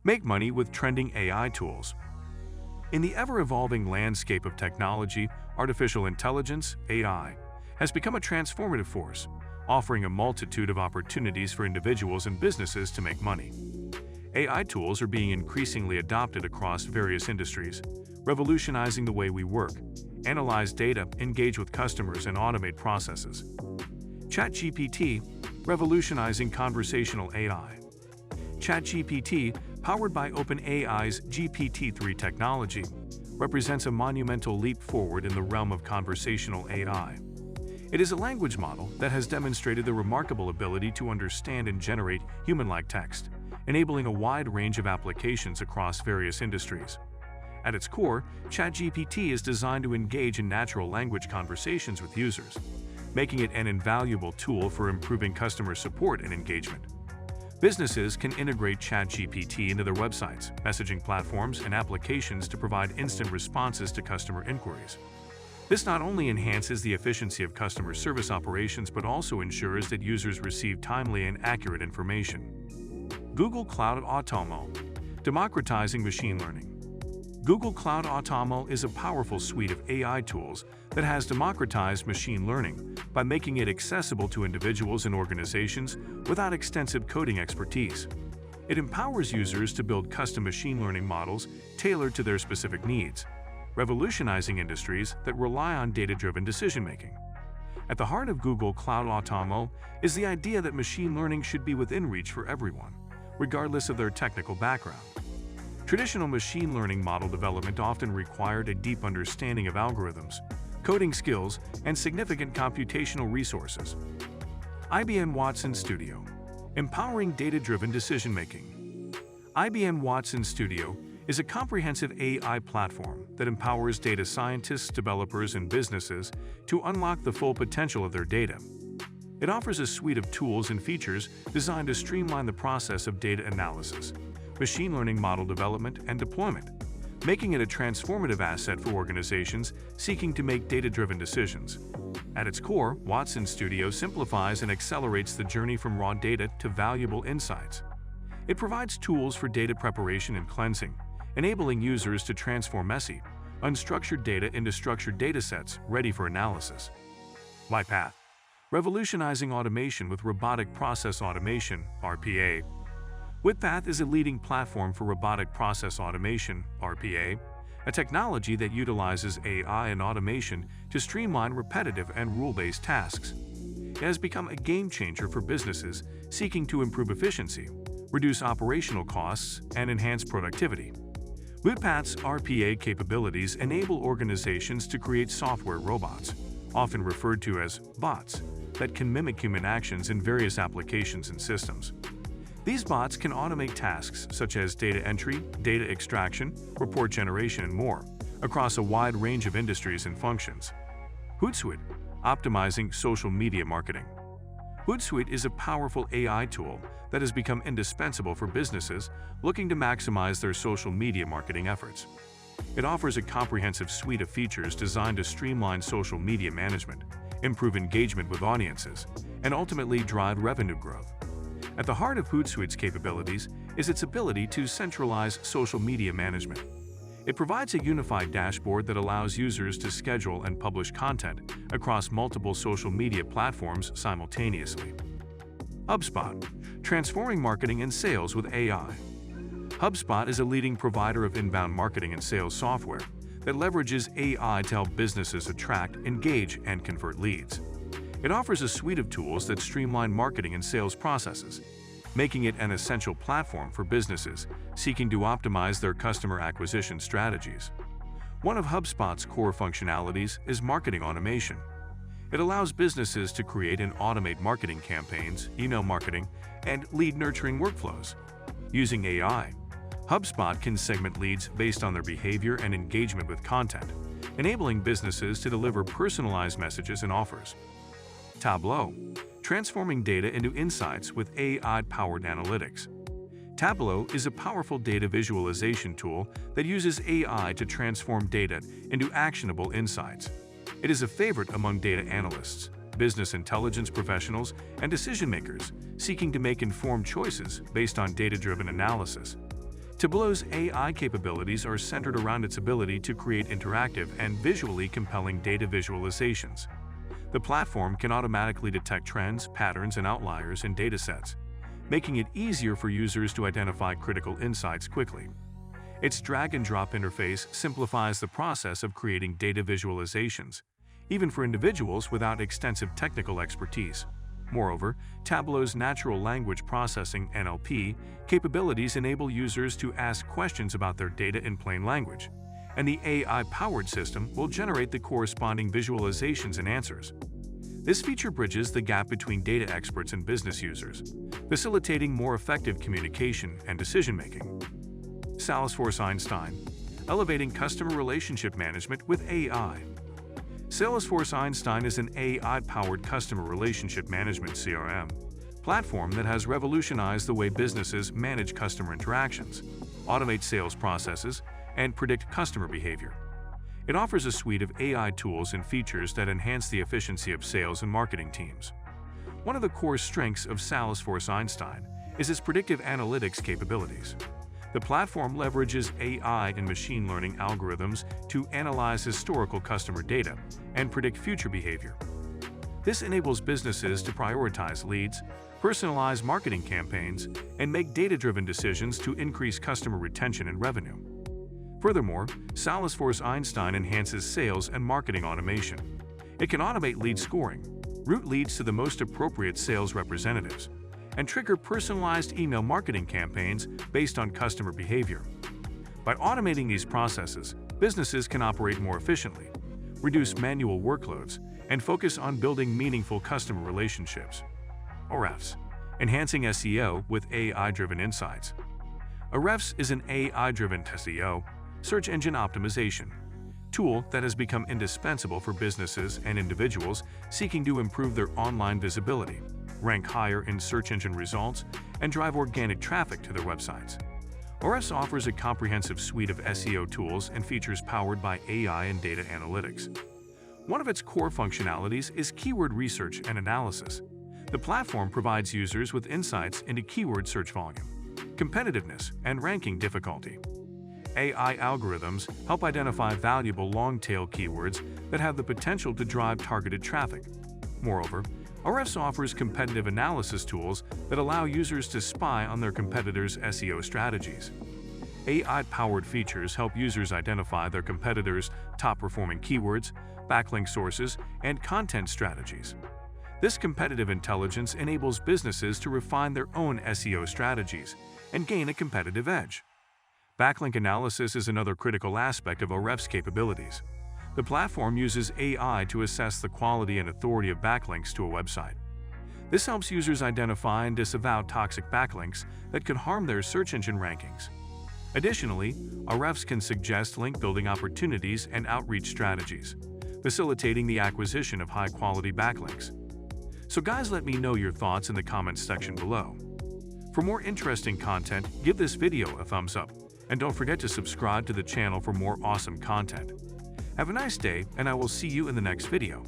Make money with trending AI tools. In the ever-evolving landscape of technology, artificial intelligence, AI, has become a transformative force, offering a multitude of opportunities for individuals and businesses to make money. AI tools are being increasingly adopted across various industries, revolutionizing the way we work, analyze data, engage with customers, and automate processes. ChatGPT, revolutionizing conversational AI. ChatGPT, powered by OpenAI's GPT-3 technology, represents a monumental leap forward in the realm of conversational AI. It is a language model that has demonstrated the remarkable ability to understand and generate human-like text, enabling a wide range of applications across various industries. At its core, ChatGPT is designed to engage in natural language conversations with users, making it an invaluable tool for improving customer support and engagement. Businesses can integrate ChatGPT into their websites, messaging platforms, and applications to provide instant responses to customer inquiries. This not only enhances the efficiency of customer service operations but also ensures that users receive timely and accurate information. Google Cloud Automo, democratizing machine learning. Google Cloud Automo is a powerful suite of AI tools that has democratized machine learning by making it accessible to individuals and organizations without extensive coding expertise. It empowers users to build custom machine learning models tailored to their specific needs, revolutionizing industries that rely on data-driven decision-making. At the heart of Google Cloud Automo is the idea that machine learning should be within reach for everyone, regardless of their technical background. Traditional machine learning model development often required a deep understanding of algorithms, coding skills, and significant computational resources. IBM Watson Studio, empowering data-driven decision-making. IBM Watson Studio is a comprehensive AI platform that empowers data scientists, developers, and businesses to unlock the full potential of their data. It offers a suite of tools and features designed to streamline the process of data analysis, machine learning model development, and deployment, making it a transformative asset for organizations seeking to make data-driven decisions. At its core, Watson Studio simplifies and accelerates the journey from raw data to valuable insights. It provides tools for data preparation and cleansing, enabling users to transform messy, unstructured data into structured datasets ready for analysis. LightPath, revolutionizing automation with robotic process automation, RPA. LightPath is a leading platform for robotic process automation, RPA, a technology that utilizes AI and automation to streamline repetitive and rule-based tasks. It has become a game-changer for businesses seeking to improve efficiency, reduce operational costs, and enhance productivity. LightPath's RPA capabilities enable organizations to create software robots, often referred to as bots, that can mimic human actions in various applications and systems. These bots can automate tasks such as data entry, data extraction, report generation, and more, across a wide range of industries and functions. Hootsuite, optimizing social media marketing. Hootsuite is a powerful AI tool that has become indispensable for businesses looking to maximize their social media marketing efforts. It offers a comprehensive suite of features designed to streamline social media management, improve engagement with audiences, and ultimately drive revenue growth. At the heart of Hootsuite's capabilities is its ability to centralize social media management. It provides a unified dashboard that allows users to schedule and publish content across multiple social media platforms simultaneously. HubSpot, transforming marketing and sales with AI. HubSpot is a leading provider of inbound marketing and sales software that leverages AI to help businesses attract, engage, and convert leads. It offers a suite of tools that streamline marketing and sales processes, making it an essential platform for businesses seeking to optimize their customer acquisition strategies. One of HubSpot's core functionalities is marketing automation. It allows businesses to create and automate marketing campaigns, email marketing, and lead nurturing workflows. Using AI, HubSpot can segment leads based on their behavior and engagement with content, enabling businesses to deliver personalized messages and offers. Tableau, transforming data into insights with AI-powered analytics. Tableau is a powerful data visualization tool that uses AI to transform data into actionable insights. It is a favorite among data analysts, business intelligence professionals, and decision-makers seeking to make informed choices based on data-driven analysis. Tableau's AI capabilities are centered around its ability to create interactive and visually compelling data visualizations. The platform can automatically detect trends, patterns, and outliers in datasets, making it easier for users to identify critical insights quickly. Its drag-and-drop interface simplifies the process of creating data visualizations, even for individuals without extensive technical expertise. Moreover, Tableau's natural language processing (NLP) capabilities enable users to ask questions about their data in plain language, and the AI-powered system will generate the corresponding visualizations and answers. This feature bridges the gap between data experts and business users, facilitating more effective communication and decision-making. Salesforce Einstein, elevating customer relationship management with AI. Salesforce Einstein is an AI-powered customer relationship management (CRM) platform that has revolutionized the way businesses manage customer interactions, automate sales processes, and predict customer behavior. It offers a suite of AI tools and features that enhance the efficiency of sales and marketing teams. One of the core strengths of Salesforce Einstein is its predictive analytics capabilities. The platform leverages AI and machine learning algorithms to analyze historical customer data and predict future behavior. This enables businesses to prioritize leads, personalize marketing campaigns, and make data-driven decisions to increase customer retention and revenue. Furthermore, Salesforce Einstein enhances sales and marketing automation. It can automate lead scoring, route leads to the most appropriate sales representatives, and trigger personalized email marketing campaigns based on customer behavior. By automating these processes, businesses can operate more efficiently, reduce manual workloads, and focus on building meaningful customer relationships. Ahrefs, enhancing SEO with AI-driven insights. Ahrefs is an AI-driven SEO, search engine optimization, tool that has become indispensable for businesses and individuals seeking to improve their online visibility, rank higher in search engine results, and drive organic traffic to their websites. Ahrefs offers a comprehensive suite of SEO tools and features powered by AI and data analytics. One of its core functionalities is keyword research and analysis. The platform provides users with insights into keyword search volume, competitiveness, and ranking difficulty. AI algorithms help identify valuable long-tail keywords that have the potential to drive targeted traffic. Moreover, Ahrefs offers competitive analysis tools that allow users to spy on their competitors' SEO strategies. AI-powered features help users identify their competitors' top-performing keywords, backlink sources, and content strategies. This competitive intelligence enables businesses to refine their own SEO strategies and gain a competitive edge. Backlink analysis is another critical aspect of Ahrefs' capabilities. The platform uses AI to assess the quality and authority of backlinks to a website. This helps users identify and disavow toxic backlinks that could harm their search engine rankings. Additionally, Ahrefs can suggest link-building opportunities and outreach strategies, facilitating the acquisition of high-quality backlinks. So guys, let me know your thoughts in the comments section below. For more interesting content, give this video a thumbs up, and don't forget to subscribe to the channel for more awesome content. Have a nice day, and I will see you in the next video.